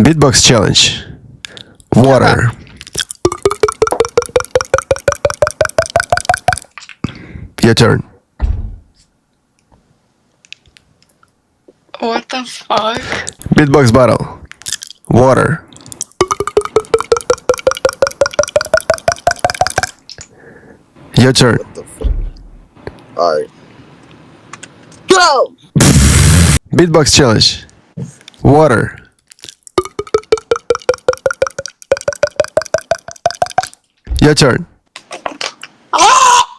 Beatbox challenge. Water. Your turn. What the fuck? Beatbox battle. Water. Your turn. What the fuck? Alright. Go! Beatbox challenge. Water. Your turn.